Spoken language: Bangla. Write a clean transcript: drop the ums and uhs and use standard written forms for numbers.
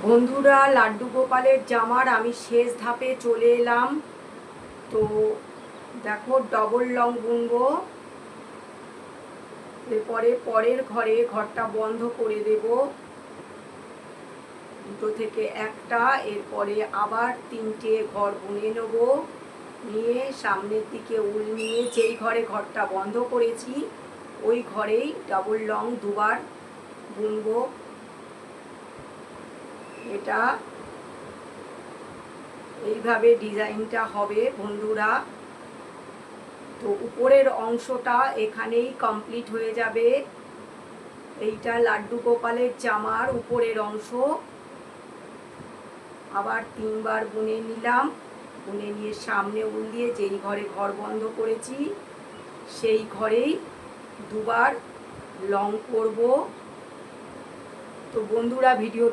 বন্ধুরা, লাড্ডু গোপালের জামার আমি শেষ ধাপে চলে এলাম। তো দেখো, ডবল লং বুনবো। এরপরে পরের ঘরটা বন্ধ করে দেব, দুটো থেকে একটা। এরপরে আবার তিনটে ঘর বুনে নেব, নিয়ে সামনের দিকে উল নিয়ে যেই ঘরটা বন্ধ করেছি ওই ঘরেই ডবল লং দুবার বুনবো। এটা এইভাবে ডিজাইনটা হবে বন্ধুরা। তো উপরের অংশটা এখানেই কমপ্লিট হয়ে যাবে। এইটা লাড্ডু গোপালের জামার উপরের অংশ। আবার তিনবার বুনে নিলাম, বুনে নিয়ে সামনে উল দিয়ে যেই ঘর বন্ধ করেছি সেই ঘরেই দুবার লং করব। তো বন্ধুরা, ভিডিওটা